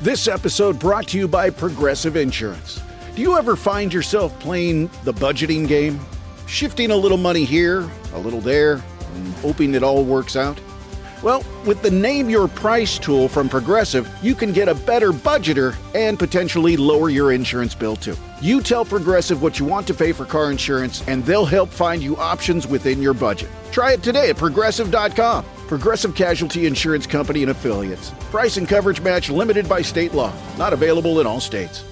This episode brought to you by Progressive Insurance. Do you ever find yourself playing the budgeting game? Shifting a little money here, a little there, and hoping it all works out? Well, with the Name Your Price tool from Progressive, you can get a better budgeter and potentially lower your insurance bill too. You tell Progressive what you want to pay for car insurance, and they'll help find you options within your budget. Try it today at Progressive.com. Progressive Casualty Insurance Company and Affiliates. Price and coverage match limited by state law. Not available in all states.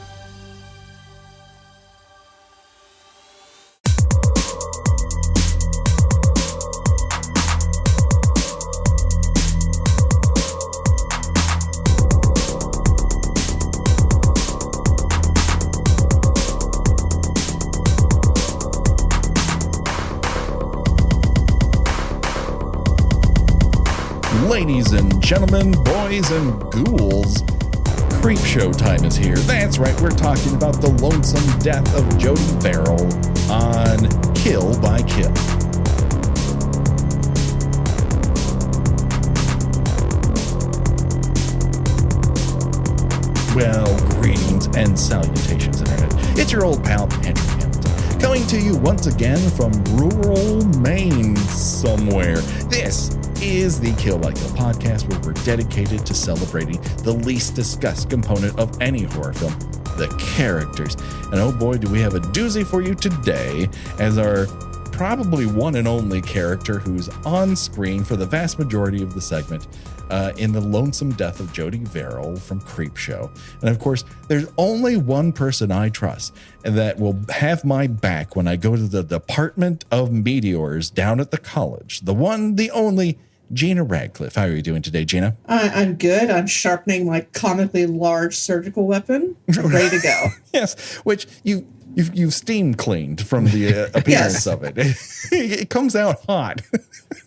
Ladies and gentlemen, boys and ghouls, Creepshow time is here. That's right, we're talking about the lonesome death of Jordy Verrill on Kill by Kill. Well, greetings and salutations, Internet. It's your old pal, Andrew Hamilton, coming to you once again from rural Maine somewhere. This is the Kill by Kill podcast, where we're dedicated to celebrating the least discussed component of any horror film, the characters. And oh boy, do we have a doozy for you today, as our probably one and only character who's on screen for the vast majority of the segment in the lonesome death of Jordy Verrill from Creepshow. And of course, there's only one person I trust that will have my back when I go to the Department of Meteors down at the college. The one, the only, Gina Radcliffe. How are you doing today, Gina? I'm good. I'm sharpening my comically large surgical weapon. I'm ready to go. Yes, which you've steam cleaned from the appearance Yes. of it. It comes out hot.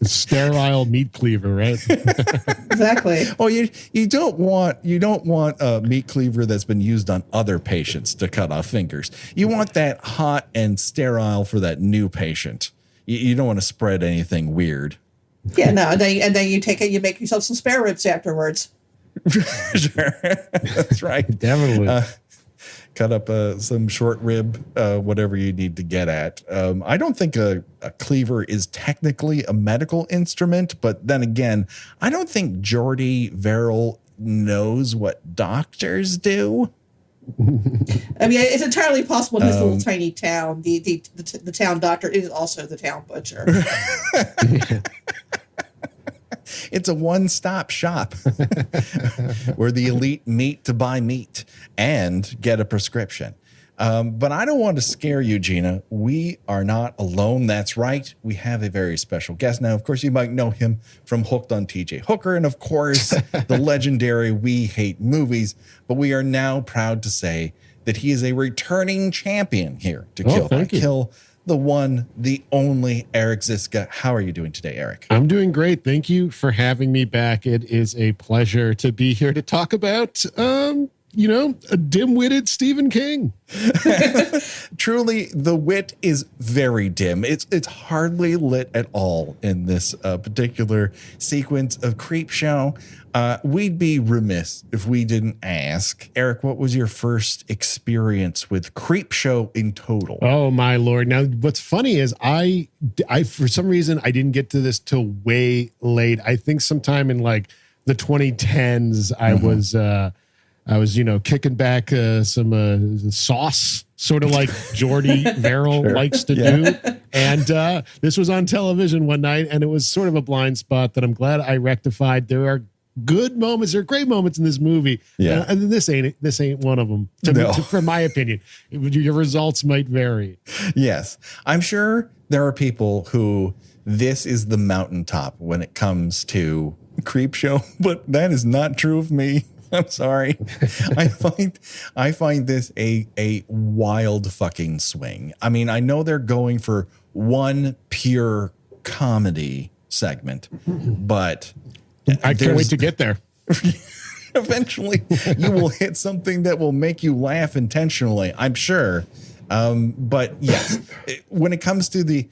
Sterile meat cleaver, right? Exactly. Oh, you don't want a meat cleaver that's been used on other patients to cut off fingers. You want that hot and sterile for that new patient. You don't want to spread anything weird. Yeah, no, and then you take it, you make yourself some spare ribs afterwards. Sure, that's right. Definitely. Cut up some short rib, whatever you need to get at. I don't think a cleaver is technically a medical instrument, but then again, I don't think Jordy Verrill knows what doctors do. I mean, it's entirely possible in this little tiny town, the town doctor is also the town butcher. It's a one-stop shop where the elite meet to buy meat and get a prescription. But I don't want to scare you, Gina. We are not alone. That's right. We have a very special guest. Now, of course, you might know him from Hooked on TJ Hooker and, of course, the legendary We Hate Movies. But we are now proud to say that he is a returning champion here to Kill by Kill. The one, the only Eric Szyska. How are you doing today, Eric? I'm doing great. Thank you for having me back. It is a pleasure to be here to talk about, a dim-witted Stephen King. Truly, the wit is very dim. It's hardly lit at all in this particular sequence of Creepshow. We'd be remiss if we didn't ask, Eric, what was your first experience with Creepshow in total? Oh, my Lord. Now, what's funny is I for some reason, I didn't get to this till way late. I think sometime in like the 2010s, I was, kicking back some sauce, sort of like Jordy Verrill likes to do. And this was on television one night, and it was sort of a blind spot that I'm glad I rectified. There are good moments, there are great moments in this movie. Yeah. And this ain't one of them, from my opinion. Your results might vary. Yes. I'm sure there are people who this is the mountaintop when it comes to Creepshow, but that is not true of me. I'm sorry. I find this a wild fucking swing. I mean, I know they're going for one pure comedy segment, but I can't wait to get there. Eventually, you will hit something that will make you laugh intentionally, I'm sure. But yes, when it comes to the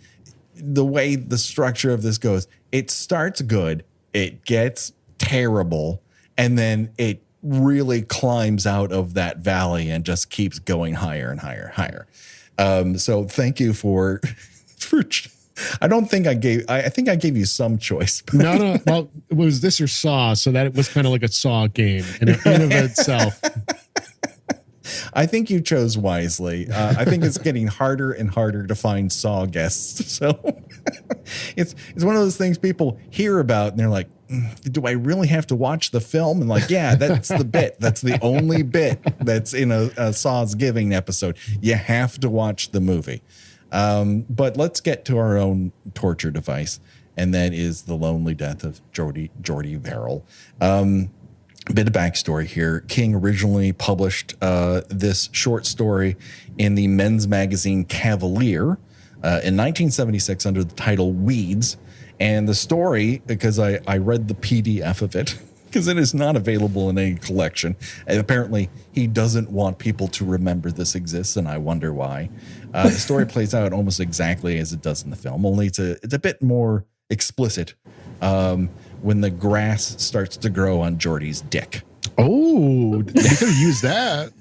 way the structure of this goes, it starts good, it gets terrible, and then it really climbs out of that valley and just keeps going higher and higher, higher. So thank you for I think I gave you some choice. No. Well, it was this or Saw, so that it was kind of like a Saw game in and of itself. I think you chose wisely. I think it's getting harder and harder to find Saw guests. So it's one of those things people hear about and they're like, do I really have to watch the film? And like, yeah, that's the bit. That's the only bit that's in a Saw's Giving episode. You have to watch the movie. But let's get to our own torture device, and that is the lonely death of Jordy Verrill. A bit of backstory here. King originally published this short story in the men's magazine Cavalier in 1976 under the title Weeds. And the story, because I read the PDF of it, because it is not available in any collection. And apparently, he doesn't want people to remember this exists, and I wonder why. The story plays out almost exactly as it does in the film, only it's a bit more explicit when the grass starts to grow on Jordy's dick. Oh, you could have used that.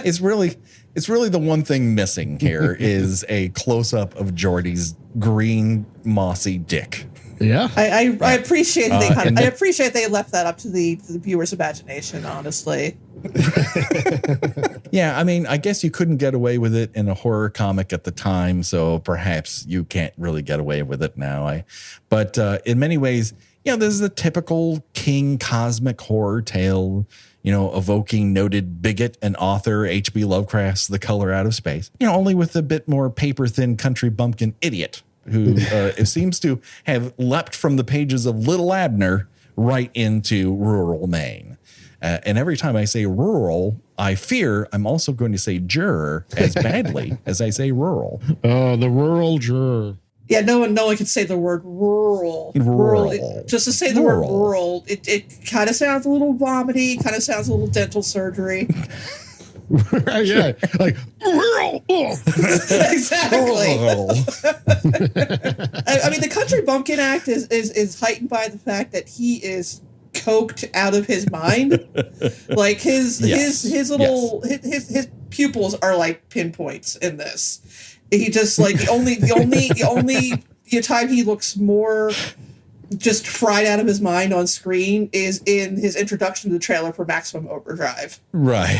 It's really the one thing missing here is a close-up of Jordy's green mossy dick. Yeah, I appreciate I appreciate they left that up to the viewer's imagination. Honestly, yeah. I mean, I guess you couldn't get away with it in a horror comic at the time, so perhaps you can't really get away with it now. But in many ways, this is a typical King cosmic horror tale. Evoking noted bigot and author H.P. Lovecraft's The Color Out of Space. Only with a bit more paper-thin country bumpkin idiot who seems to have leapt from the pages of Little Abner right into rural Maine. And every time I say rural, I fear I'm also going to say juror as badly as I say rural. Oh, the rural juror. Yeah, no one can say the word rural. Just to say the word rural, it kind of sounds a little vomity, kind of sounds a little dental surgery. Yeah, like rural. Exactly. I mean, the Country Bumpkin Act is heightened by the fact that he is coked out of his mind. Like his pupils are like pinpoints in this. He just like the only time he looks more just fried out of his mind on screen is in his introduction to the trailer for Maximum Overdrive. Right.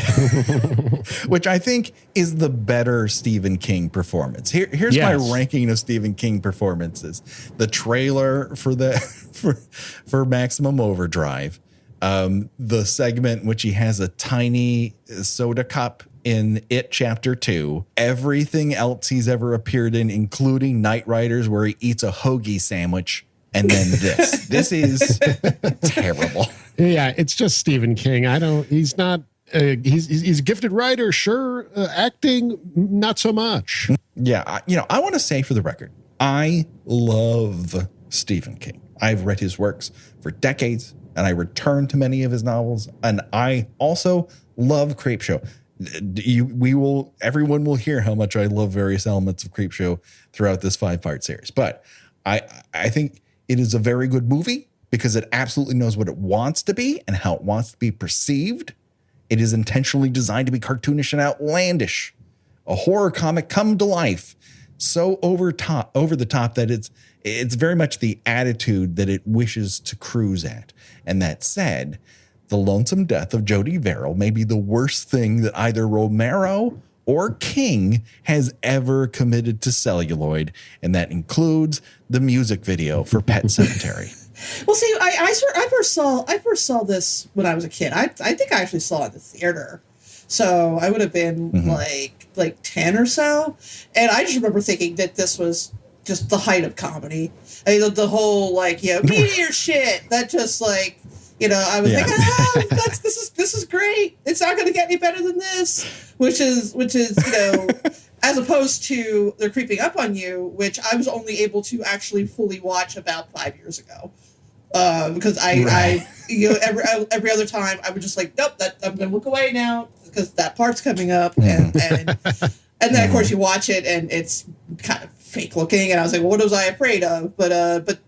Which I think is the better Stephen King performance. Here's my ranking of Stephen King performances. The trailer for Maximum Overdrive, the segment in which he has a tiny soda cup in It Chapter 2, everything else he's ever appeared in, including Knight Riders, where he eats a hoagie sandwich, and then this. This is terrible. Yeah, it's just Stephen King. He's not, he's a gifted writer, sure. Acting, not so much. Yeah, I want to say for the record, I love Stephen King. I've read his works for decades, and I return to many of his novels, and I also love Creepshow. Everyone will hear how much I love various elements of Creepshow throughout this 5-part series. But I think it is a very good movie because it absolutely knows what it wants to be and how it wants to be perceived. It is intentionally designed to be cartoonish and outlandish. A horror comic come to life, so over the top that it's very much the attitude that it wishes to cruise at. And that said, the lonesome death of Jordy Verrill may be the worst thing that either Romero or King has ever committed to celluloid, and that includes the music video for Pet Sematary. Well, see, I first saw this when I was a kid. I think I actually saw it in the theater, so I would have been like 10 or so, and I just remember thinking that this was just the height of comedy. I mean, the whole meteor shit that just like. I was like, this is great. It's not going to get any better than this, which is, as opposed to They're Creeping Up on You, which I was only able to actually fully watch about 5 years ago. Because every other time I would just like, nope, I'm going to look away now because that part's coming up. And then of course you watch it and it's kind of fake looking. And I was like, well, what was I afraid of? But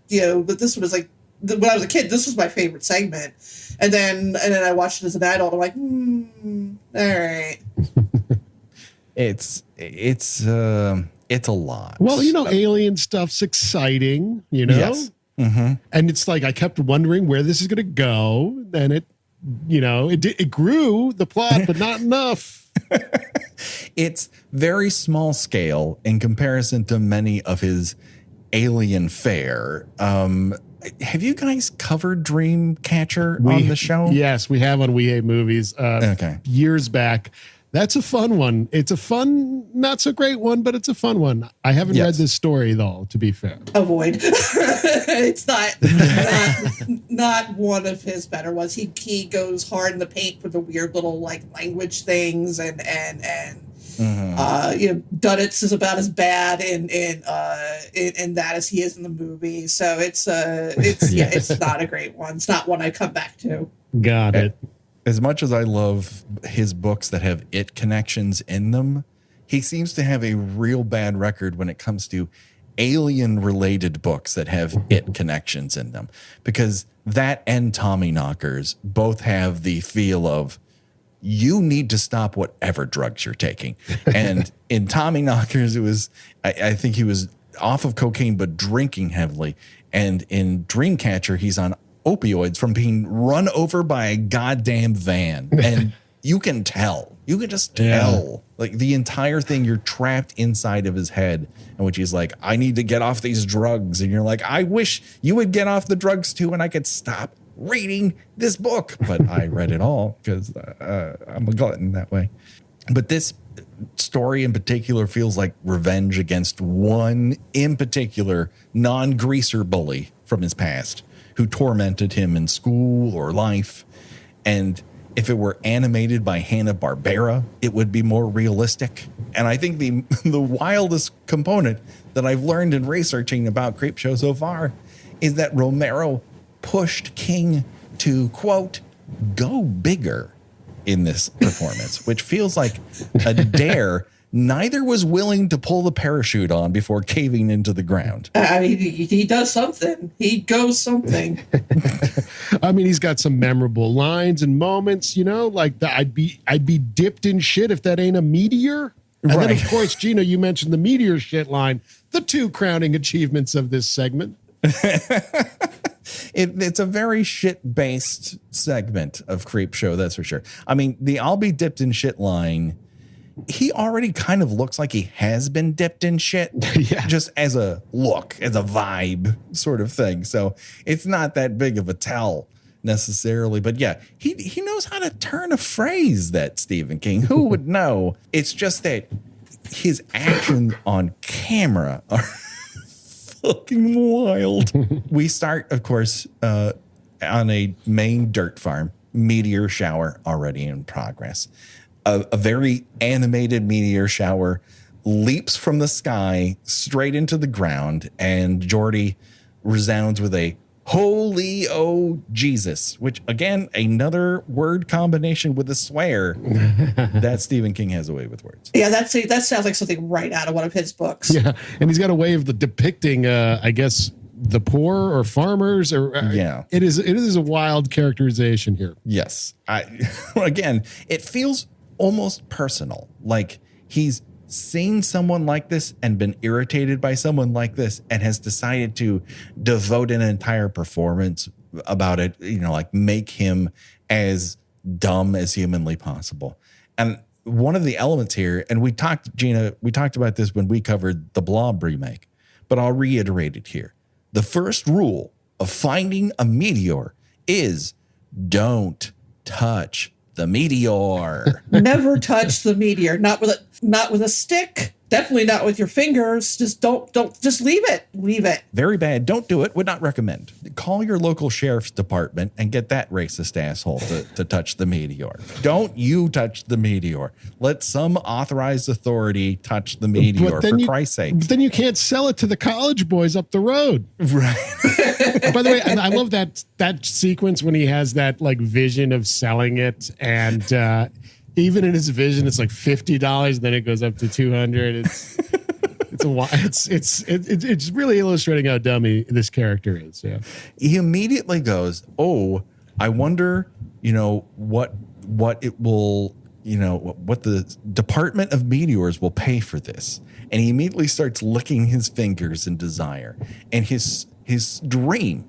this one was like, when I was a kid, this was my favorite segment. And then I watched it as an adult. I'm like, all right. It's a lot. Well, alien stuff's exciting, Yes. Mm-hmm. And it's like I kept wondering where this is going to go. Then it grew the plot, but not enough. It's very small scale in comparison to many of his alien fare. Have you guys covered Dreamcatcher on the show? Yes, we have on We Hate Movies years back. That's a fun one. It's a fun, not so great one, but it's a fun one. I haven't read this story, though, to be fair. Avoid. It's not one of his better ones. He goes hard in the paint for the weird little language things and Duddits is about as bad in that as he is in the movie. So it's not a great one. It's not one I come back to. Got it. As much as I love his books that have it connections in them, he seems to have a real bad record when it comes to alien related books that have it connections in them, because that and Tommy Knockers both have the feel of you need to stop whatever drugs you're taking. And in Tommy Knockers, it was, I think he was off of cocaine, but drinking heavily. And in Dreamcatcher, he's on opioids from being run over by a goddamn van. And you can just tell like the entire thing, you're trapped inside of his head, in which he's like, I need to get off these drugs. And you're like, I wish you would get off the drugs too. And I could stop reading this book, but I read it all because I'm a glutton that way. But this story in particular feels like revenge against one in particular non-greaser bully from his past who tormented him in school or life. And if it were animated by Hanna-Barbera, it would be more realistic. And I think the wildest component that I've learned in researching about Creepshow so far is that Romero pushed King to, quote, go bigger in this performance, which feels like a dare neither was willing to pull the parachute on before caving into the ground. I mean, he does something. He goes something. I mean, he's got some memorable lines and moments, like that. I'd be dipped in shit if that ain't a meteor. And then, of course, Gina, you mentioned the meteor shit line, the two crowning achievements of this segment. It's a very shit-based segment of Creepshow, that's for sure. I mean, the I'll be dipped in shit line, he already kind of looks like he has been dipped in shit, just as a look, as a vibe sort of thing. So it's not that big of a tell necessarily. But yeah, he knows how to turn a phrase, that Stephen King. Who would know? It's just that his actions on camera are fucking wild. We start, of course, on a main dirt farm. Meteor shower already in progress. A very animated meteor shower leaps from the sky straight into the ground, and Jordy resounds with a holy oh Jesus, which again, another word combination with a swear that Stephen King has a way with words. Yeah, that sounds like something right out of one of his books. Yeah, and he's got a way of depicting, I guess, the poor or farmers, or it is a wild characterization here. Yes, again, it feels almost personal, like he's seen someone like this and been irritated by someone like this and has decided to devote an entire performance about it, like make him as dumb as humanly possible. And one of the elements here, and we talked about this when we covered the Blob remake, but I'll reiterate it here. The first rule of finding a meteor is don't touch the meteor. Never touch the meteor. Not with a stick. Definitely not with your fingers. Just don't just leave it. Leave it. Very bad. Don't do it. Would not recommend. Call your local sheriff's department and get that racist asshole to touch the meteor. Don't you touch the meteor. Let some authorized authority touch the meteor, for Christ's sake. But then you can't sell it to the college boys up the road. Right. By the way, I love that sequence when he has that vision of selling it, and even in his vision, it's like $50, and then it goes up to $200. It's it's really illustrating how dummy this character is. Yeah. He immediately goes, "Oh, I wonder, what it will, what the Department of Meteors will pay for this." And he immediately starts licking his fingers in desire. And his dream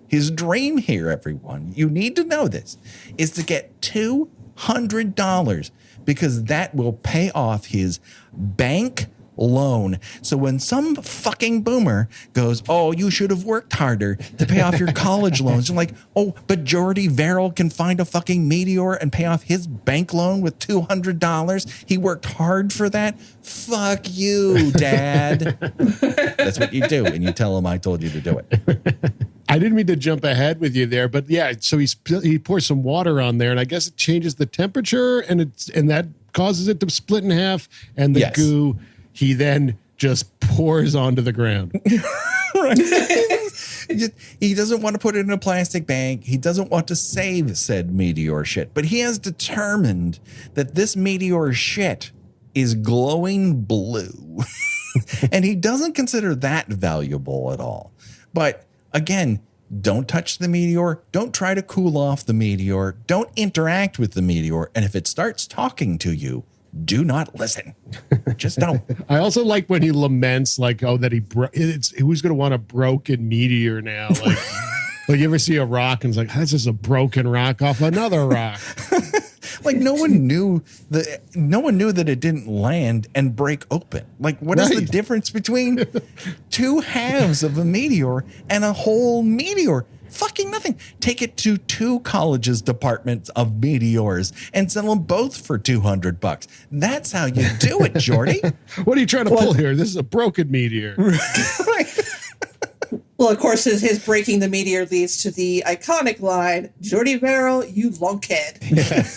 here, everyone, you need to know this, is to get $200 because that will pay off his bank loan. So when some fucking boomer goes, "Oh, you should have worked harder to pay off your college loans," you're like, "Oh, but Jordy Verrill can find a fucking meteor and pay off his bank loan with $200. He worked hard for that. Fuck you, Dad." That's what you do, and you tell him I told you to do it. I didn't mean to jump ahead with you there, but yeah. So he pours some water on there, and I guess it changes the temperature, and that causes it to split in half, and the goo he then just pours onto the ground. Right. He doesn't want to put it in a plastic bag. He doesn't want to save said meteor shit. But he has determined that this meteor shit is glowing blue. And he doesn't consider that valuable at all. But again, don't touch the meteor. Don't try to cool off the meteor. Don't interact with the meteor. And if it starts talking to you, do not listen. Just don't. I also like when he laments, like, "Oh, that who's going to want a broken meteor now?" Like, like you ever see a rock and it's like, "This is a broken rock off another rock." Like no one knew that it didn't land and break open. Like, what is the difference between two halves of a meteor and a whole meteor? Fucking nothing. Take it to two colleges' departments of meteors and sell them both for $200. That's how you do it, Jordy. What are you trying to pull here? This is a broken meteor. Right. Well, of course, his breaking the meteor leads to the iconic line, "Jordy Verrill, you lunkhead." Yeah.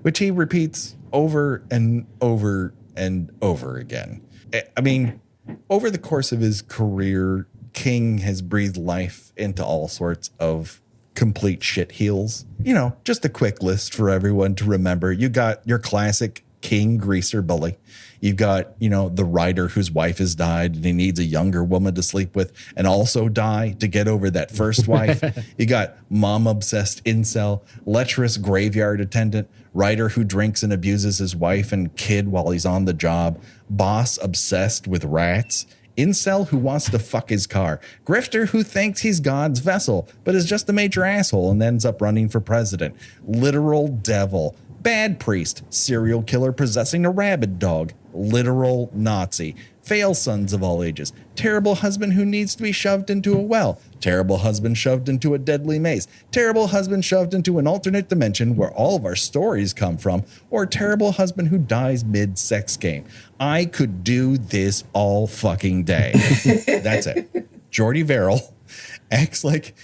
Which he repeats over and over and over again. I mean, over the course of his career, King has breathed life into all sorts of complete shit heels. Just a quick list for everyone to remember. You got your classic King greaser bully. You've got, the writer whose wife has died and he needs a younger woman to sleep with and also die to get over that first wife. You got mom-obsessed incel, lecherous graveyard attendant, writer who drinks and abuses his wife and kid while he's on the job, boss obsessed with rats, incel who wants to fuck his car, grifter who thinks he's God's vessel but is just a major asshole and ends up running for president, literal devil, bad priest, serial killer possessing a rabid dog, literal Nazi, fail sons of all ages, terrible husband who needs to be shoved into a well, terrible husband shoved into a deadly maze, terrible husband shoved into an alternate dimension where all of our stories come from, or terrible husband who dies mid-sex game. I could do this all fucking day. That's it. Jordy Verrill acts like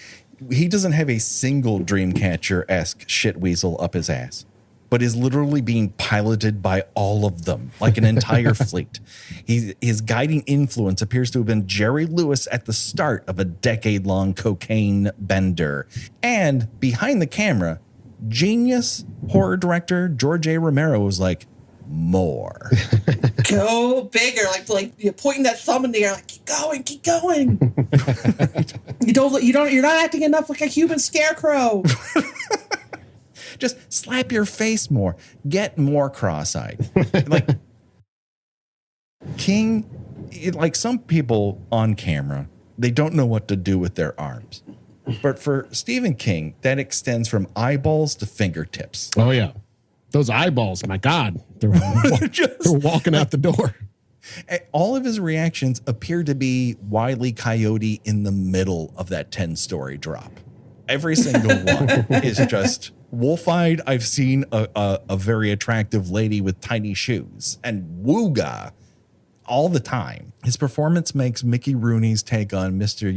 he doesn't have a single Dreamcatcher-esque shit weasel up his ass, but is literally being piloted by all of them, like an entire fleet. His guiding influence appears to have been Jerry Lewis at the start of a decade-long cocaine bender. And behind the camera, genius horror director George A. Romero was like, more. Go bigger, like you're pointing that thumb in the air, like keep going. You're not acting enough like a human scarecrow. Just slap your face more. Get more cross-eyed. Like King, like some people on camera, they don't know what to do with their arms. But for Stephen King, that extends from eyeballs to fingertips. Oh, yeah. Those eyeballs, my God. They're walking out the door. All of his reactions appear to be Wile E. Coyote in the middle of that 10-story drop. Every single one is just wolf-eyed. I've seen a very attractive lady with tiny shoes and wooga all the time. His performance makes Mickey Rooney's take on Mr.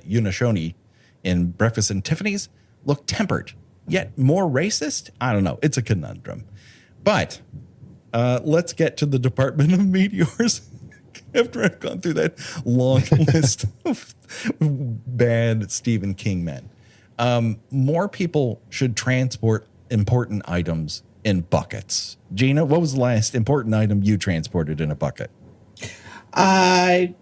Unashoni in Breakfast and Tiffany's look tempered, yet more racist. I don't know. It's a conundrum. But let's get to the Department of Meteors. After I've gone through that long list of bad Stephen King men, more people should transport important items in buckets. Gina, what was the last important item you transported in a bucket? I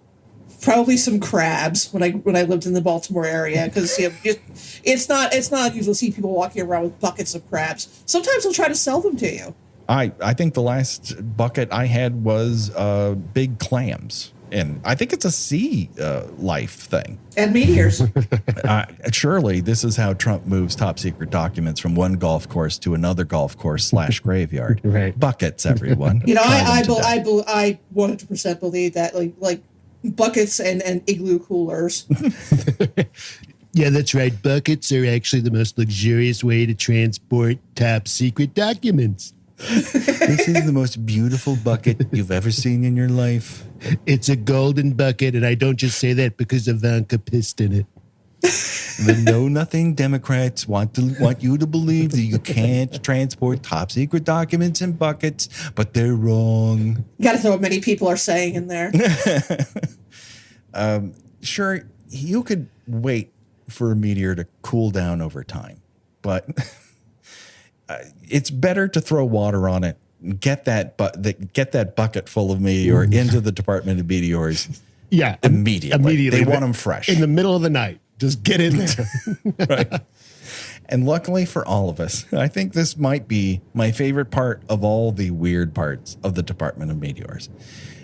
probably some crabs when I lived in the Baltimore area, because it's not unusual to see people walking around with buckets of crabs. Sometimes they'll try to sell them to you. I think the last bucket I had was big clams, and I think it's a sea life thing. And meteors. Surely this is how Trump moves top secret documents from one golf course to another golf course / graveyard. Right. Buckets, everyone. I 100% believe that like buckets and igloo coolers. Yeah, that's right. Buckets are actually the most luxurious way to transport top secret documents. This is the most beautiful bucket you've ever seen in your life. It's a golden bucket, and I don't just say that because Ivanka pissed in it. The know-nothing Democrats want you to believe that you can't transport top secret documents in buckets, but they're wrong. You got to throw what many people are saying in there. Sure, you could wait for a meteor to cool down over time, but it's better to throw water on it, get that bucket full of meteor into the Department of Meteors. Yeah, immediately. They want them fresh in the middle of the night. Just get in there. Right. And luckily for all of us, I think this might be my favorite part of all the weird parts of the Department of Meteors.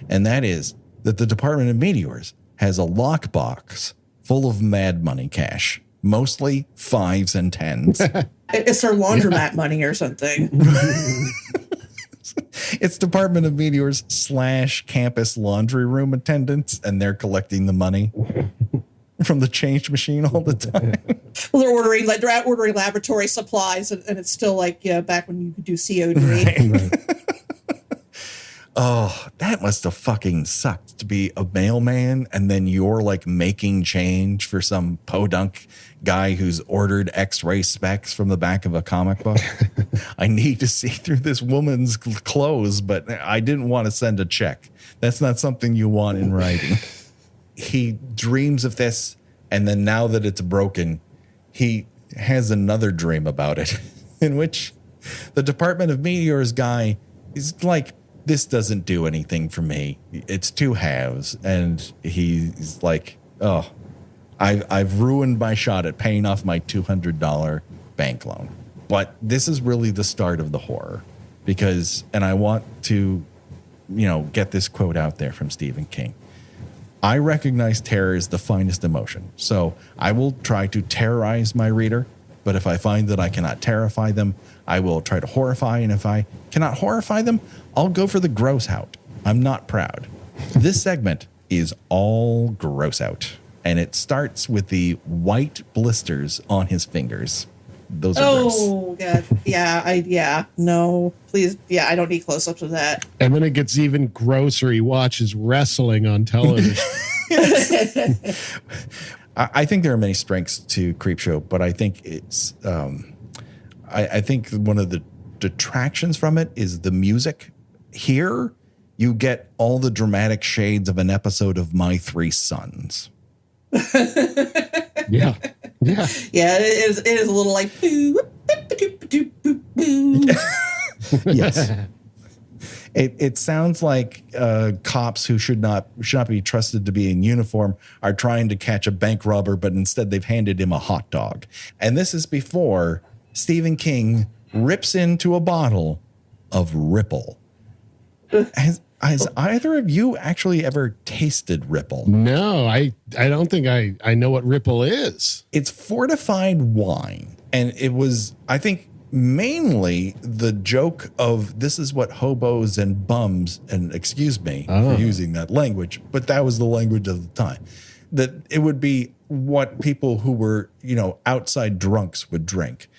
And that is that the Department of Meteors has a lockbox full of mad money cash, mostly 5s and 10s. It's their laundromat money or something. It's Department of Meteors / campus laundry room attendants, and they're collecting the money from the change machine all the time. Well, they're out ordering laboratory supplies, and it's still like, back when you could do COD. Right. Oh, that must have fucking sucked to be a mailman, and then you're like making change for some podunk guy who's ordered X-ray specs from the back of a comic book. I need to see through this woman's clothes, but I didn't want to send a check. That's not something you want in writing. He dreams of this, and then now that it's broken, he has another dream about it, in which the Department of Meteors guy is like, this doesn't do anything for me. It's 2 halves. And he's like, oh, I've ruined my shot at paying off my $200 bank loan. But this is really the start of the horror, because, and I want to, get this quote out there from Stephen King. I recognize terror is the finest emotion, so I will try to terrorize my reader, but if I find that I cannot terrify them, I will try to horrify, and if I cannot horrify them, I'll go for the gross out. I'm not proud. This segment is all gross out, and it starts with the white blisters on his fingers. Those are gross. Oh, God. Yeah, no, please. Yeah, I don't need close-ups of that. And then it gets even grosser. He watches wrestling on television. I think there are many strengths to Creepshow, but I think it's, I think one of the detractions from it is the music. Here, you get all the dramatic shades of an episode of My Three Sons. Yeah. It is a little like. Yes. It sounds like cops who should not be trusted to be in uniform are trying to catch a bank robber, but instead they've handed him a hot dog. And this is before Stephen King rips into a bottle of Ripple. Has either of you actually ever tasted Ripple? No, I don't think I know what Ripple is. It's fortified wine. And it was, I think, mainly the joke of this is what hobos and bums, and excuse me for using that language, but that was the language of the time, that it would be what people who were, outside drunks would drink.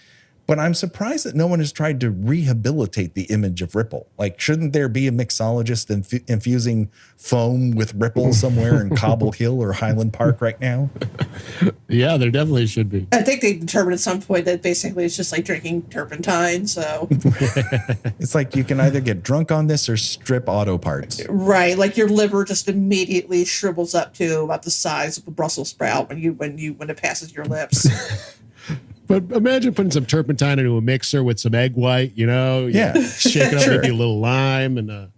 But I'm surprised that no one has tried to rehabilitate the image of Ripple. Like, shouldn't there be a mixologist infusing foam with Ripple somewhere in Cobble Hill or Highland Park right now? Yeah, there definitely should be. I think they determined at some point that basically it's just like drinking turpentine. So it's like you can either get drunk on this or strip auto parts. Right, like your liver just immediately shrivels up to about the size of a Brussels sprout when it passes your lips. But imagine putting some turpentine into a mixer with some egg white, Yeah. shake it up, maybe a little lime, and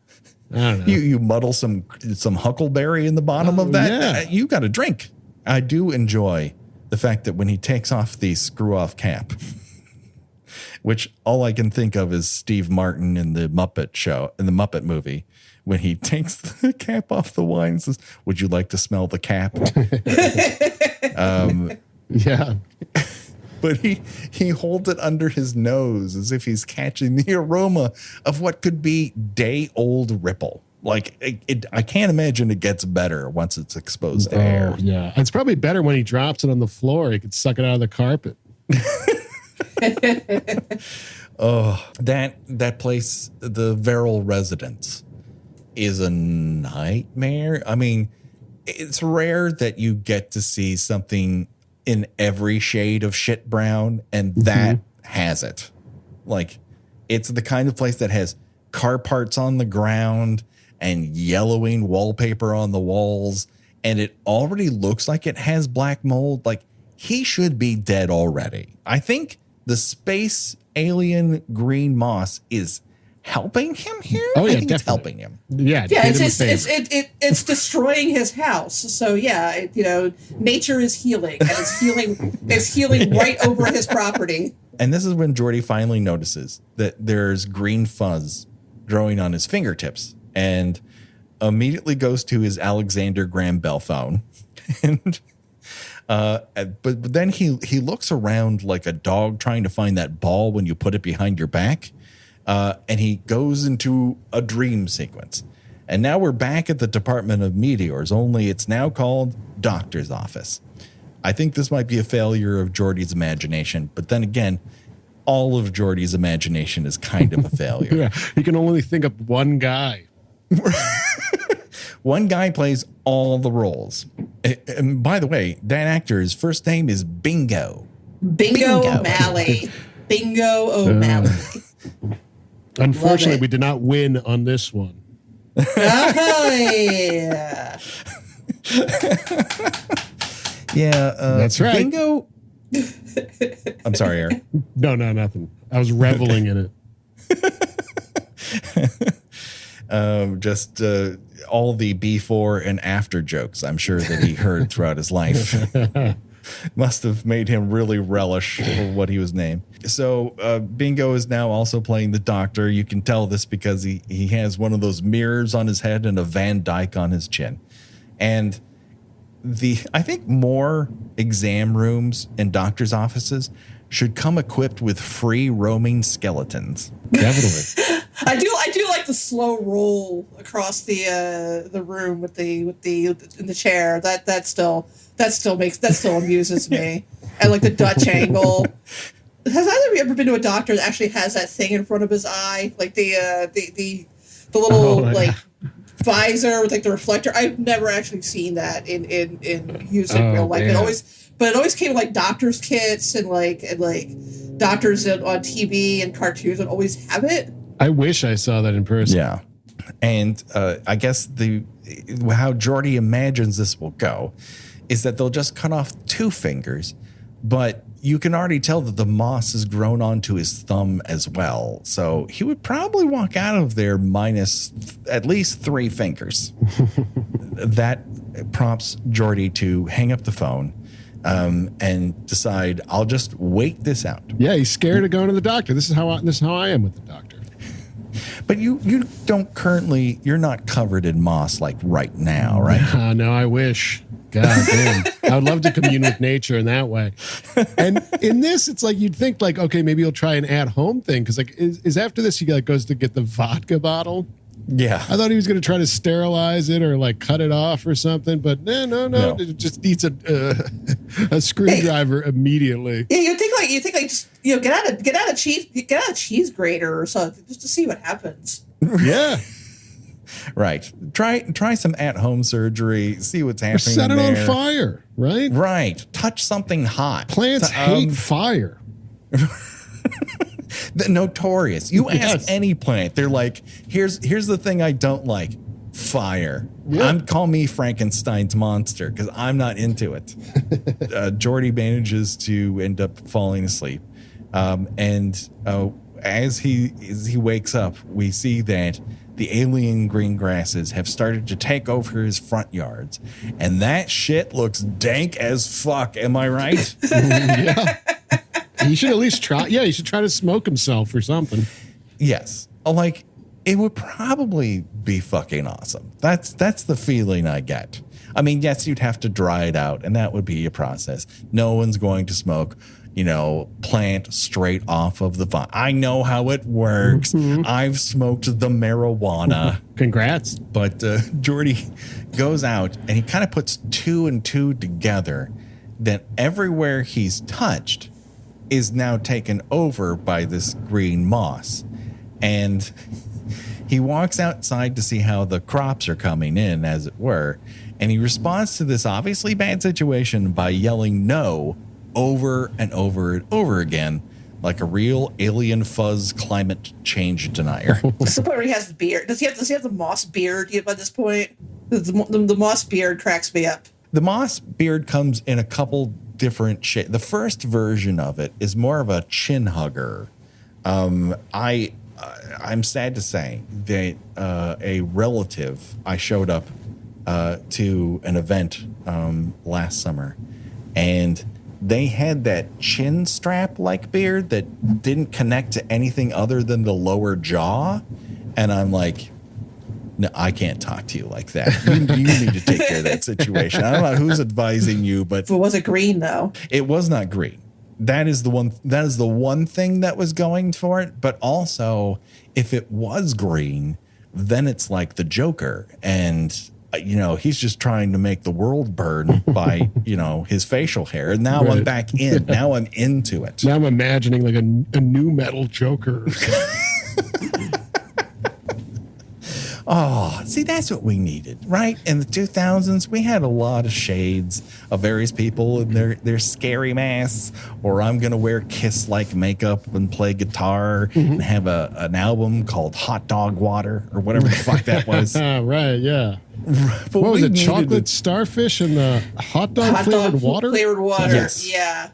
I don't know. You muddle some huckleberry in the bottom of that. Yeah. You got a drink. I do enjoy the fact that when he takes off the screw-off cap, which all I can think of is Steve Martin in the Muppet movie, when he takes the cap off the wine and says, "Would you like to smell the cap?" Yeah. But he holds it under his nose as if he's catching the aroma of what could be day-old Ripple. Like, I can't imagine it gets better once it's exposed to air. Yeah. It's probably better when he drops it on the floor. He could suck it out of the carpet. That place, the Verrill residence, is a nightmare. I mean, it's rare that you get to see something in every shade of shit brown, and that has it. Like, it's the kind of place that has car parts on the ground and yellowing wallpaper on the walls, and it already looks like it has black mold. Like, he should be dead already. I think the space alien green moss is helping him here. Oh, yeah, I think it's definitely. helping him. Yeah. Yeah, did him a favor. it's destroying his house. So yeah, nature is healing, and it's healing right over his property. And this is when Jordy finally notices that there's green fuzz growing on his fingertips, and immediately goes to his Alexander Graham Bell phone. And but then he looks around like a dog trying to find that ball when you put it behind your back. And he goes into a dream sequence. And now we're back at the Department of Meteors, only it's now called Doctor's Office. I think this might be a failure of Jordy's imagination, but then again, all of Jordy's imagination is kind of a failure. Yeah. He can only think of one guy. One guy plays all the roles. And by the way, that actor's first name is Bingo. Bingo O'Malley. Bingo O'Malley. Unfortunately, we did not win on this one. Oh, yeah. Yeah, that's right. Bingo. I'm sorry, Aaron. No, nothing. I was reveling in it. Just all the before and after jokes I'm sure that he heard throughout his life must have made him really relish what he was named. So Bingo is now also playing the doctor. You can tell this because he has one of those mirrors on his head and a Van Dyke on his chin. And I think more exam rooms and doctors' offices should come equipped with free roaming skeletons. Definitely. I do like the slow roll across the room with the in the chair. That still amuses me. And like the Dutch angle. Has either of you ever been to a doctor that actually has that thing in front of his eye, like the little visor with like the reflector? I've never actually seen that in use in real life. Yeah. It always came with like doctors' kits and like doctors on TV and cartoons would always have it. I wish I saw that in person. Yeah. And I guess how Jordy imagines this will go is that they'll just cut off 2 fingers, but you can already tell that the moss has grown onto his thumb as well. So he would probably walk out of there minus at least 3 fingers. That prompts Jordy to hang up the phone and decide, I'll just wait this out. Yeah, he's scared of going to the doctor. This is how I am with the doctor. But you don't currently, you're not covered in moss like right now, right? No, I wish. God damn. I would love to commune with nature in that way. And in this, it's like you'd think like, okay, maybe he'll try an at-home thing. Because like, is after this he like goes to get the vodka bottle? Yeah. I thought he was going to try to sterilize it or like cut it off or something. But no. It just needs a screwdriver immediately. Yeah, you think just get out a cheese grater or something just to see what happens. Yeah. Right. Try some at-home surgery. See what's happening. Or set it there. on fire, right? Right. Touch something hot. Plants hate fire. The notorious. You ask Yes. any plant, they're like, here's the thing I don't like. Fire. Yeah. Call me Frankenstein's monster because I'm not into it. Jordy manages to end up falling asleep. And as he wakes up, we see that the alien green grasses have started to take over his front yards. And that shit looks dank as fuck. Am I right? Yeah. He should at least try. Yeah, he should try to smoke himself or something. Yes. Like, it would probably be fucking awesome. That's the feeling I get. I mean, yes, you'd have to dry it out, and that would be a process. No one's going to smoke, plant straight off of the vine. I know how it works. Mm-hmm. I've smoked the marijuana. Congrats. But Jordy goes out, and he kind of puts 2 and 2 together, that everywhere he's touched is now taken over by this green moss. And he walks outside to see how the crops are coming in, as it were. And he responds to this obviously bad situation by yelling no over and over and over again, like a real alien fuzz climate change denier. That's the point where he has the beard. Does he have the moss beard by this point? The moss beard cracks me up. The moss beard comes in a couple different shades. The first version of it is more of a chin hugger. I'm sad to say that a relative, I showed up to an event last summer, and they had that chin strap like beard that didn't connect to anything other than the lower jaw. And I'm like, no, I can't talk to you like that. You need to take care of that situation. I don't know who's advising you, but it wasn't green though. It was not green. That is the one thing that was going for it. But also, if it was green, then it's like the Joker, and he's just trying to make the world burn by his facial hair. And now I'm back in. Now I'm into it. Now I'm imagining like a new metal Joker. Oh, see, that's what we needed, right? In the 2000s, we had a lot of shades of various people in their scary masks, or I'm going to wear Kiss-like makeup and play guitar and have an album called Hot Dog Water or whatever the fuck that was. Right, yeah. But what was it, chocolate starfish and the hot dog flavored water? Flavored water, yes. Yeah.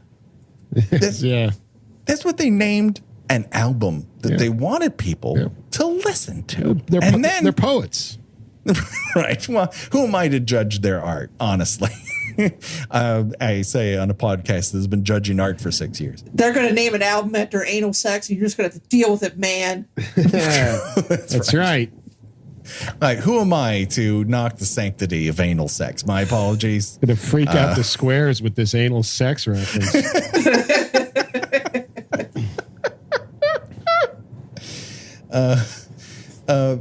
That's what they named an album that they wanted people to listen to. They're poets. Right. Well, who am I to judge their art, honestly? I say on a podcast that has been judging art for 6 years. They're going to name an album after anal sex, and you're just going to have to deal with it, man. That's right. All right, who am I to knock the sanctity of anal sex? My apologies. Going to freak out the squares with this anal sex reference.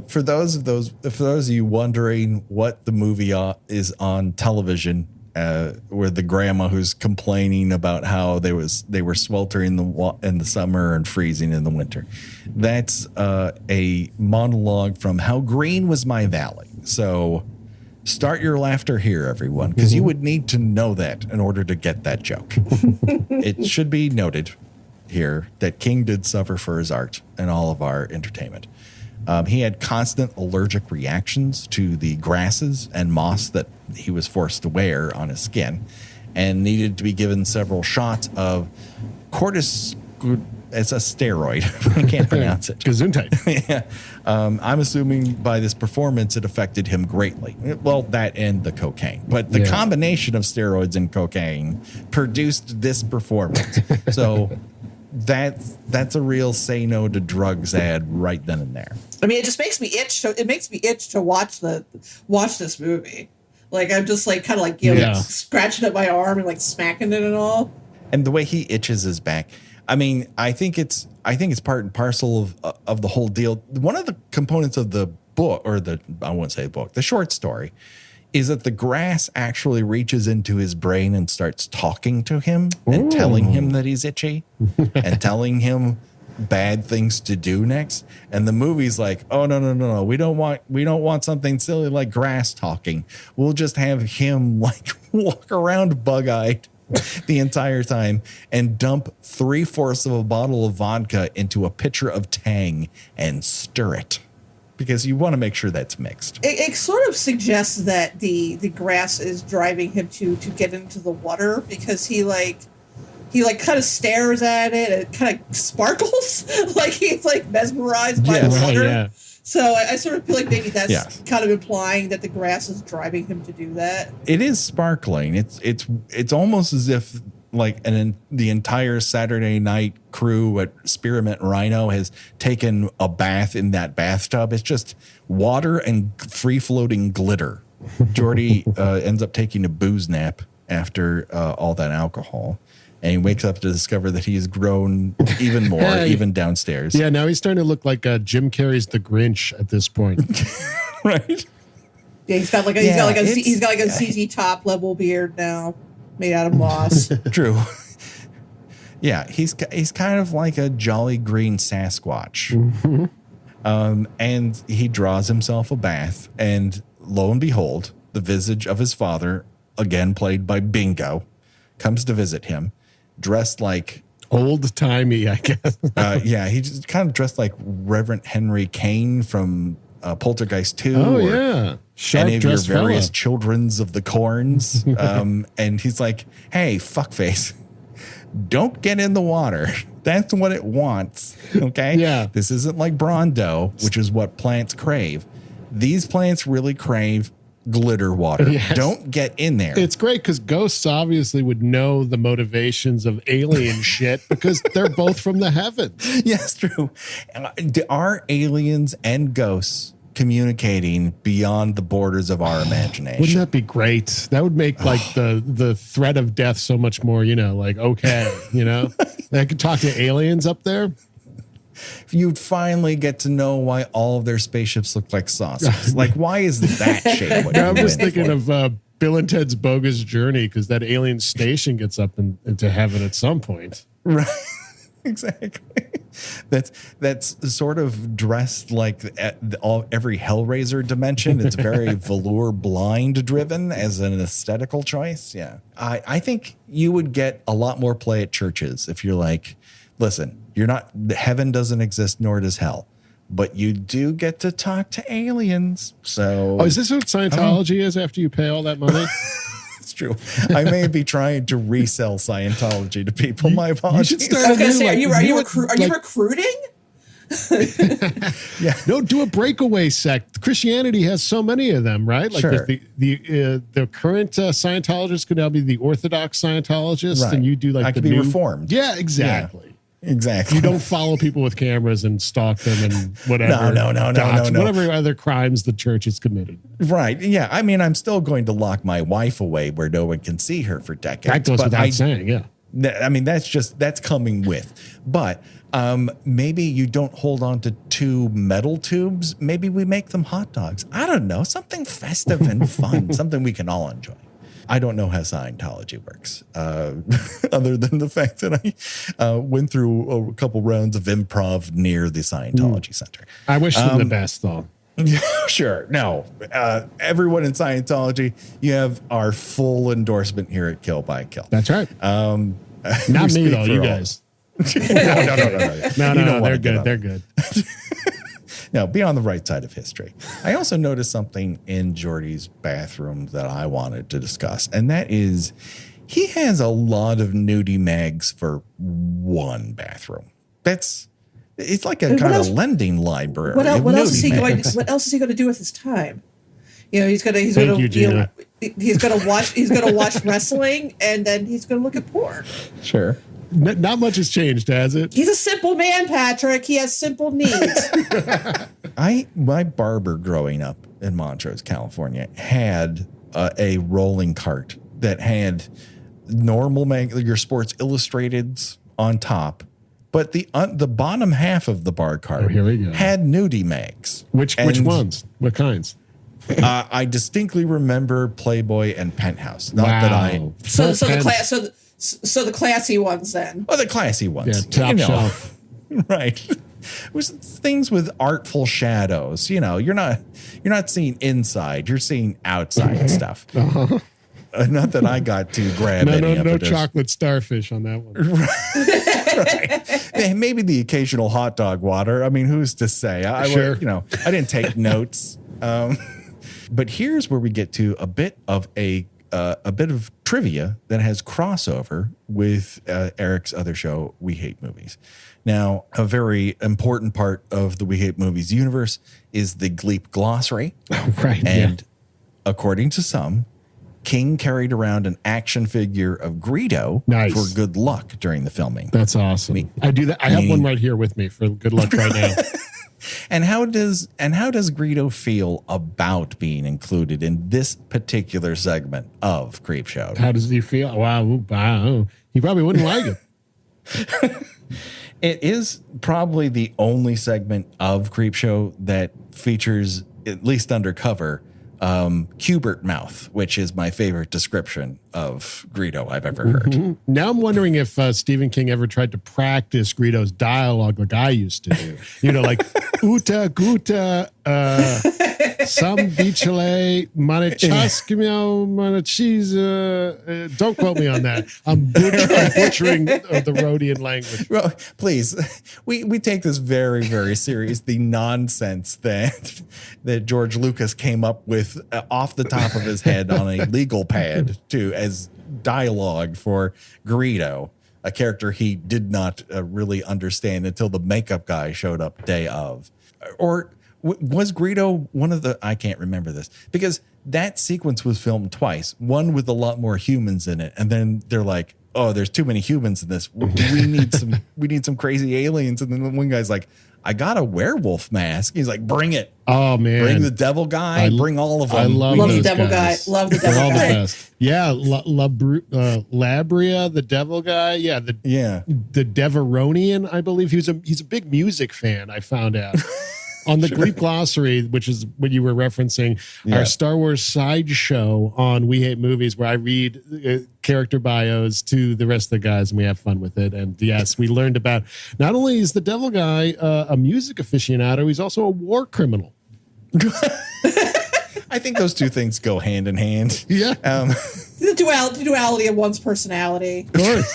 For those of you wondering what the movie is on television, where the grandma who's complaining about how they were sweltering in the summer and freezing in the winter, that's a monologue from How Green Was My Valley. So start your laughter here, everyone, because you would need to know that in order to get that joke. It should be noted here that King did suffer for his art and all of our entertainment. He had constant allergic reactions to the grasses and moss that he was forced to wear on his skin, and needed to be given several shots of cortis. It's a steroid. I can't pronounce it. Gesundheit. Yeah. I'm assuming by this performance, it affected him greatly. Well, that and the cocaine. But the combination of steroids and cocaine produced this performance. So that's a real say no to drugs ad right then and there. I mean, it just makes me itch. It makes me itch to watch this movie. Like, I'm just like kind of like like scratching at my arm and like smacking it and all. And the way he itches his back. I mean, I think it's part and parcel of the whole deal. One of the components of the book, or I won't say book, the short story, is that the grass actually reaches into his brain and starts talking to him and telling him that he's itchy and telling him bad things to do next. And the movie's like, oh no, we don't want something silly like grass talking. We'll just have him like walk around bug-eyed the entire time and dump 3/4 of a bottle of vodka into a pitcher of Tang and stir it, because you want to make sure that's mixed. It sort of suggests that the grass is driving him to get into the water, because he kind of stares at it and it kind of sparkles like he's like mesmerized by the water. Yeah. So I sort of feel like maybe that's Yes. kind of implying that the grass is driving him to do that. It is sparkling. It's almost as if like the entire Saturday night crew at Spearmint Rhino has taken a bath in that bathtub. It's just water and free floating glitter. Jordy ends up taking a booze nap after all that alcohol. And he wakes up to discover that he's grown even more, even downstairs. Yeah, now he's starting to look like Jim Carrey's The Grinch at this point. Right? Yeah, he's got like a ZZ Top level beard now, made out of moss. True. Yeah, he's kind of like a jolly green Sasquatch. Mm-hmm. And he draws himself a bath, and lo and behold, the visage of his father, again played by Bingo, comes to visit him, dressed like old timey, I guess. yeah, he just kind of dressed like Reverend Henry Kane from Poltergeist 2. Oh, or yeah. Sharp any of your dressed various fella. children's of the corns. And he's like, hey, fuckface, don't get in the water. That's what it wants. Okay. Yeah. This isn't like Brawndo, which is what plants crave. These plants really crave glitter water. Yes. Don't get in there. It's great because ghosts obviously would know the motivations of alien shit because they're both from the heavens. Yes, true. Are aliens and ghosts communicating beyond the borders of our imagination? Wouldn't that be great? That would make like the threat of death so much more, like, okay, I could talk to aliens up there. You'd finally get to know why all of their spaceships look like saucers. Like, why is that shape? What I'm you just went thinking for? of Bill and Ted's Bogus Journey because that alien station gets up into heaven at some point. Right. Exactly. That's sort of dressed like every Hellraiser dimension. It's very velour blind driven as an aesthetical choice. Yeah. I think you would get a lot more play at churches if you're like, listen, heaven doesn't exist, nor does hell, but you do get to talk to aliens. So is this what Scientology is after you pay all that money? it's true. I may be trying to resell Scientology to people. My apologies. You should start I was a gonna new, say, like, are you like- recruiting? No, do a breakaway sect. Christianity has so many of them, right? Like Sure. the current Scientologists could now be the Orthodox Scientologists, Right. and you do like I the could be new reformed. Yeah, exactly. Exactly. You don't follow people with cameras and stalk them and whatever. No. Whatever other crimes the church has committed. Right. Yeah. I mean, I'm still going to lock my wife away where no one can see her for decades. That goes but without saying, yeah. I mean, that's coming with. But maybe you don't hold on to 2 metal tubes. Maybe we make them hot dogs. I don't know. Something festive and fun. Something we can all enjoy. I don't know how Scientology works, other than the fact that I went through a couple rounds of improv near the Scientology Center. I wish them the best, though. Yeah, sure. No, everyone in Scientology, you have our full endorsement here at Kill by Kill. That's right. Not Not me, though. You guys. No, they're good. They're good. No, be on the right side of history. I also noticed something in Jordy's bathroom that I wanted to discuss, and that is he has a lot of nudie mags for one bathroom. It's like a kind of lending library. What of else is he nudie going? mags. What else is he going to do with his time? He's going Thank to you, Gina. he's going to watch wrestling, and then he's going to look at porn. Sure. Not much has changed, has it? He's a simple man, Patrick. He has simple needs. My barber growing up in Montrose, California, had a rolling cart that had normal your Sports Illustrateds on top, but the bottom half of the bar cart here we go. had nudie mags. Which ones? What kinds? I distinctly remember Playboy and Penthouse. Not that I. so Full the classy ones then. Oh, the classy ones. Yeah, top shelf. Right. It was things with artful shadows. You're not seeing inside, you're seeing outside stuff. Uh-huh. Not that I got to grab any of no it. chocolate starfish on that one. Right. Maybe the occasional hot dog water. I mean, who's to say? Sure. I didn't take notes. But here's where we get to a bit of a a bit of trivia that has crossover with Eric's other show, We Hate Movies. Now, a very important part of the We Hate Movies universe is the Gleep glossary. Right. And according to some, King carried around an action figure of Greedo for good luck during the filming. That's awesome. I do that. I have one right here with me for good luck right now. And how does Greedo feel about being included in this particular segment of Creepshow? How does he feel? Wow. He probably wouldn't like it. It is probably the only segment of Creepshow that features, at least undercover, Cubert mouth, which is my favorite description of Greedo I've ever heard. Mm-hmm. Now I'm wondering if Stephen King ever tried to practice Greedo's dialogue like I used to do. You know, like Uta Guta Sam Bichele Manichaskimio Manichiz. Don't quote me on that. I'm butchering the Rhodian language. Well, please, we take this very, very serious. The nonsense that George Lucas came up with off the top of his head on a legal pad as dialogue for Greedo, a character he did not really understand until the makeup guy showed up day of. Or was Greedo one of the, I can't remember this, because that sequence was filmed twice, one with a lot more humans in it. And then they're like, oh, there's too many humans in this. We need some crazy aliens. And then one guy's like, I got a werewolf mask. He's like, bring it. Oh, man. Bring the devil guy. Bring all of them. I love the devil guy. Love the devil guy. The best. Yeah. Labria, the devil guy. Yeah. The Deveronian, I believe. He's a big music fan, I found out. On the Gleep glossary, which is what you were referencing, our Star Wars sideshow on We Hate Movies, where I read character bios to the rest of the guys and we have fun with it. And yes, we learned about not only is the devil guy a music aficionado, he's also a war criminal. I think those two things go hand in hand. Yeah. The duality of one's personality. Of course.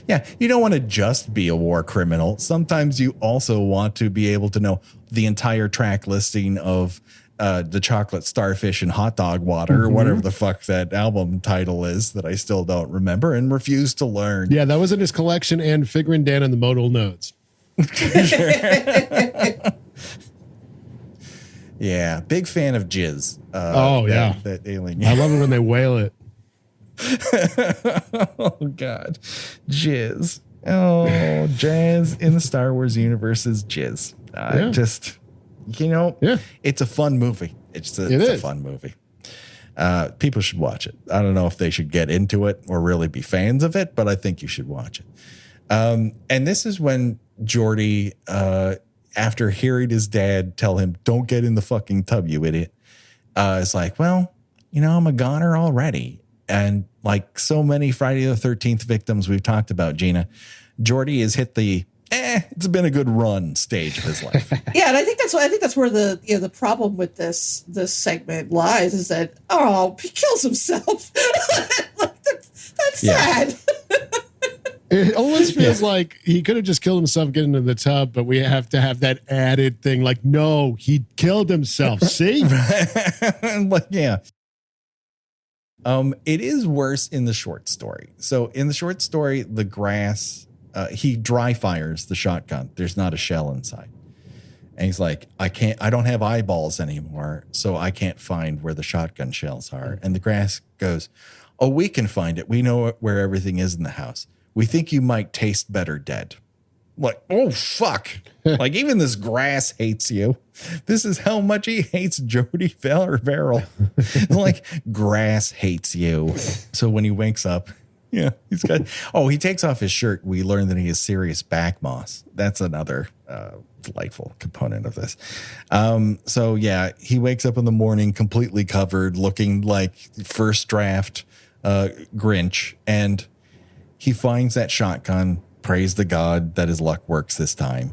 Yeah, you don't want to just be a war criminal. Sometimes you also want to be able to know the entire track listing of the Chocolate Starfish and Hot Dog Water, or whatever the fuck that album title is that I still don't remember and refuse to learn. Yeah, that was in his collection, and Figuring Dan and the Modal Nodes. Yeah, big fan of Jizz. That alien. I love it when they whale it. Oh God, Jizz. Oh, jazz in the Star Wars universe is Jizz. It's a fun movie. It's a fun movie. People should watch it. I don't know if they should get into it or really be fans of it, but I think you should watch it. And this is when Jordy, after hearing his dad tell him, "Don't get in the fucking tub, you idiot," is like, well, I'm a goner already. And like so many Friday the 13th victims we've talked about, Gina, Jordy has hit the it's been a good run stage of his life. Yeah, and I think that's where the problem with this segment lies, is that he kills himself. That's sad. It almost feels like he could have just killed himself getting into the tub, but we have to have that added thing like, no, he killed himself. See? Yeah. It is worse in the short story. So in the short story, the grass, he dry fires the shotgun. There's not a shell inside. And he's like, I don't have eyeballs anymore, so I can't find where the shotgun shells are. And the grass goes, oh, we can find it. We know where everything is in the house. We think you might taste better dead. Like, oh, fuck. Like, even this grass hates you. This is how much he hates Jordy Verrill. Like, grass hates you. So when he wakes up, he's got, he takes off his shirt. We learn that he has serious back moss. That's another delightful component of this. He wakes up in the morning completely covered, looking like first draft Grinch. And he finds that shotgun. Praise the God that his luck works this time,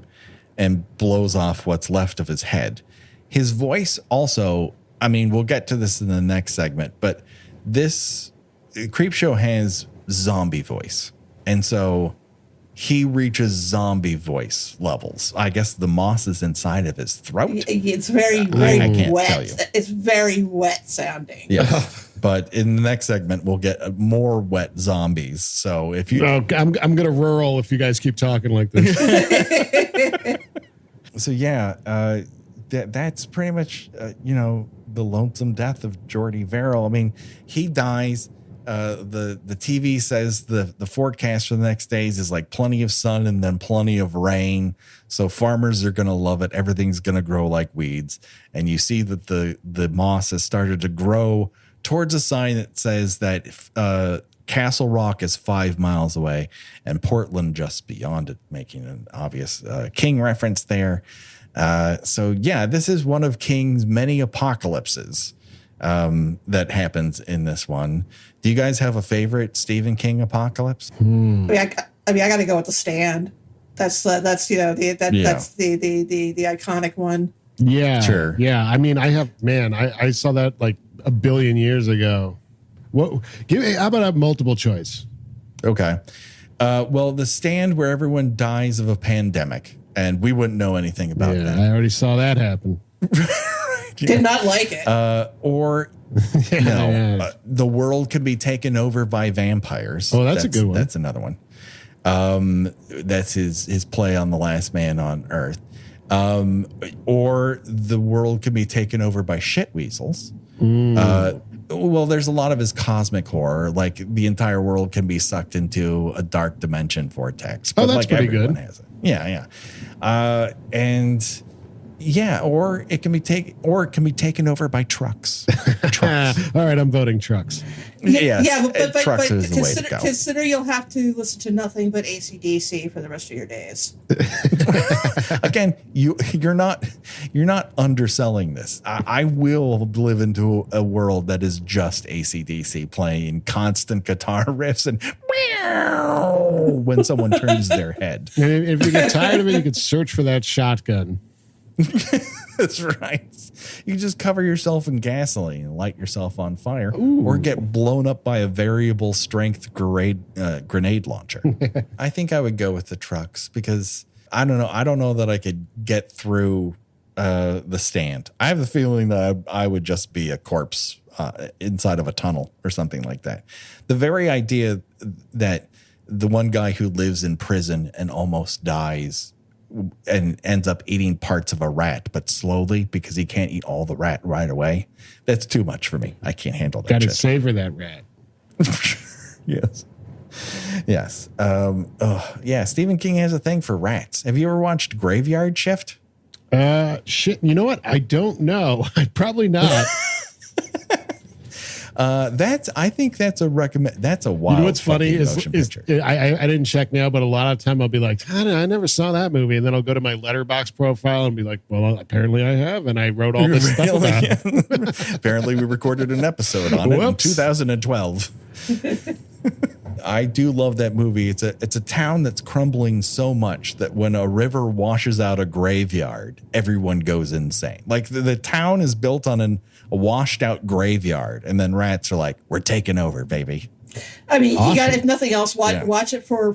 and blows off what's left of his head. His voice also, we'll get to this in the next segment, but this Creepshow has zombie voice. And so he reaches zombie voice levels. I guess the moss is inside of his throat. It's very, very wet. It's very wet sounding. Yeah. But in the next segment, we'll get more wet zombies. So if you, I'm gonna rural if you guys keep talking like this. So yeah, that's pretty much the lonesome death of Jordy Verrill. I mean, he dies. The TV says the forecast for the next days is like plenty of sun and then plenty of rain. So farmers are going to love it. Everything's going to grow like weeds. And you see that the moss has started to grow towards a sign that says that Castle Rock is 5 miles away and Portland just beyond it, making an obvious King reference there. So yeah, this is one of King's many apocalypses that happens in this one. Do you guys have a favorite Stephen King apocalypse? I mean, I got to go with The Stand. That's the iconic one. Yeah, sure. Yeah, I mean, I saw that like a billion years ago. How about a multiple choice? Okay. Well, The Stand, where everyone dies of a pandemic, and we wouldn't know anything about that. I already saw that happen. Did not like it. The world can be taken over by vampires. Oh, that's a good one. That's another one. That's his play on The Last Man on Earth. Or the world can be taken over by shit weasels. Well, there's a lot of his cosmic horror, like the entire world can be sucked into a dark dimension vortex. But that's like pretty everyone good. has it. Yeah. Or it can be taken over by trucks. All right, I'm voting trucks. Yes, but trucks is the way to go. Consider you'll have to listen to nothing but AC/DC for the rest of your days. Again, you're not underselling this. I will live into a world that is just AC/DC playing constant guitar riffs and when someone turns their head. And if you get tired of it, you could search for that shotgun. That's right. You just cover yourself in gasoline and light yourself on fire. Ooh. Or get blown up by a variable strength grenade launcher. I think I would go with the trucks because I don't know that I could get through The Stand. I have the feeling that I would just be a corpse inside of a tunnel or something like that. The very idea that the one guy who lives in prison and almost dies and ends up eating parts of a rat, but slowly because he can't eat all the rat right away. That's too much for me. I can't handle that. Got to shit. savor that rat. Yes. Stephen King has a thing for rats. Have you ever watched Graveyard Shift? Shit. You know what? I don't know. Probably not. I think that's a recommend. That's a wild. You know what's funny is I didn't check now, but a lot of time I'll be like, I never saw that movie, and then I'll go to my Letterboxd profile and be like, well, apparently I have, and I wrote all this stuff about it. Apparently, we recorded an episode on it in 2012. I do love that movie. It's a town that's crumbling so much that when a river washes out a graveyard, everyone goes insane. Like the town is built on a washed out graveyard, and then rats are like, "We're taking over, baby." I mean, awesome. You got, if nothing else, watch it for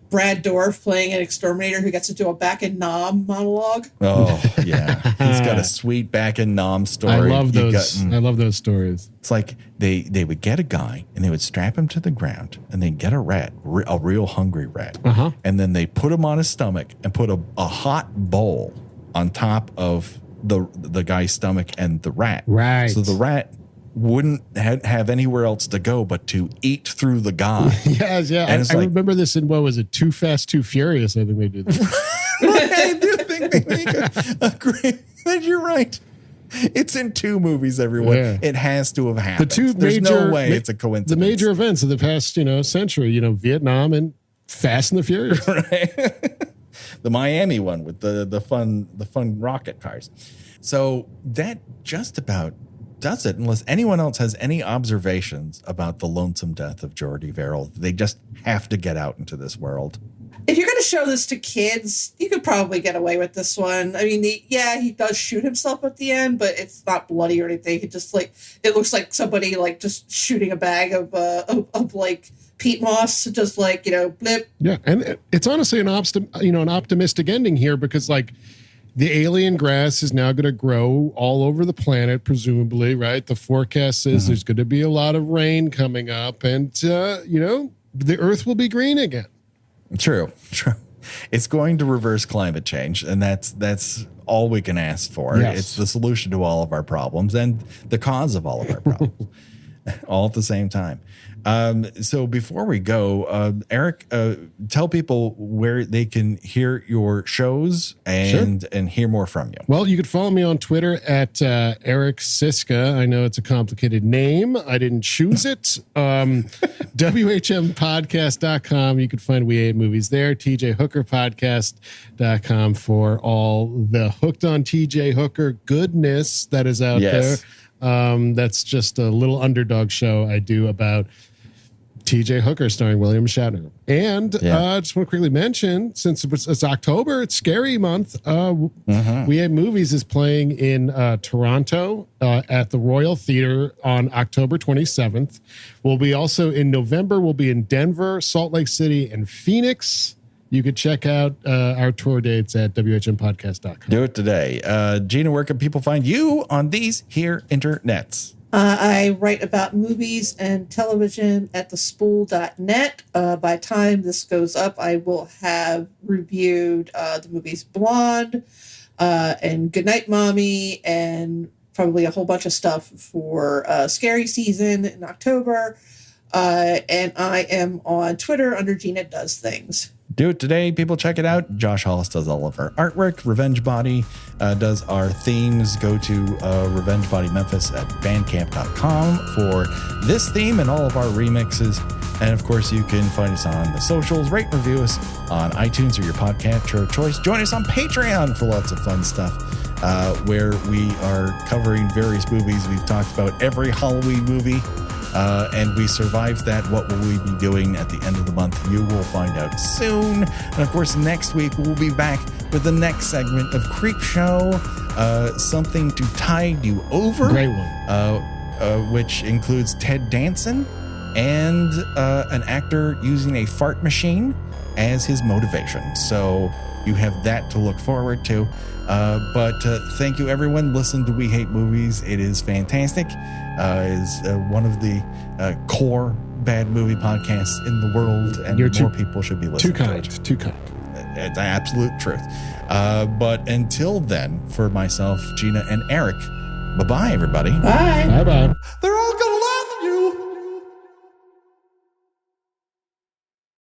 Brad Dourif playing an exterminator who gets to do a back and nom monologue. Oh yeah, he's got a sweet back and nom story. I love those. I love those stories. It's like they would get a guy and they would strap him to the ground and then get a rat, a real hungry rat, and then they put him on his stomach and put a hot bowl on top of the guy's stomach and the rat. Right. So the rat wouldn't have anywhere else to go but to eat through the guy. Yes, yeah. And I remember this in, what was it, Too Fast, Too Furious? I think they did that. I do think they make a great... You're right. It's in 2 movies, everyone. Yeah. It has to have happened. There's no way it's a coincidence. The major events of the past, century, Vietnam and Fast and the Furious. Right. The Miami one with the fun rocket cars. So that just about does it, unless anyone else has any observations about the lonesome death of Jordy Verrill. They just have to get out into this world. If you're going to show this to kids, you could probably get away with this one. I mean, he does shoot himself at the end, but it's not bloody or anything. It just it looks like somebody just shooting a bag of peat moss, just blip. Yeah, and it's honestly an optimistic ending here because the alien grass is now going to grow all over the planet, presumably, right? The forecast says there's going to be a lot of rain coming up, and the Earth will be green again. True. It's going to reverse climate change, and that's all we can ask for. Yes. It's the solution to all of our problems and the cause of all of our problems, all at the same time. So before we go, Eric, tell people where they can hear your shows and hear more from you. Well, you could follow me on Twitter at Eric Szyska. I know it's a complicated name. I didn't choose it. WHMpodcast.com. You can find We Hate Movies there. TJHookerPodcast.com for all the Hooked on TJ Hooker goodness that is out there. That's just a little underdog show I do about TJ Hooker starring William Shatner. And I just want to quickly mention, since it's October, it's Scary Month. We Hate Movies is playing in Toronto at the Royal Theater on October 27th. We'll be also in November. We'll be in Denver, Salt Lake City, and Phoenix. You could check out our tour dates at WHMpodcast.com. Do it today. Gina, where can people find you on these here internets? I write about movies and television at thespool.net. By the time this goes up, I will have reviewed the movies Blonde and Goodnight Mommy and probably a whole bunch of stuff for Scary Season in October. And I am on Twitter under Gina Does Things. Do it today. People, check it out. Josh Hollis does all of our artwork. Revenge Body does our themes. Go to Revenge Body Memphis at bandcamp.com for this theme and all of our remixes. And of course, you can find us on the socials. Rate and review us on iTunes or your podcatcher of choice. Join us on Patreon for lots of fun stuff where we are covering various movies. We've talked about every Halloween movie. And we survived that. What will we be doing at the end of the month? You will find out soon. And of course, next week we'll be back with the next segment of Creepshow, Something to Tide You Over. Great one. Which includes Ted Danson and an actor using a fart machine as his motivation. So you have that to look forward to. But thank you, everyone. Listen to We Hate Movies. It is fantastic. It is one of the core bad movie podcasts in the world, and more people should be listening to it. Too kind. It's the absolute truth. But until then, for myself, Gina, and Eric, bye-bye, everybody. Bye. Bye-bye. The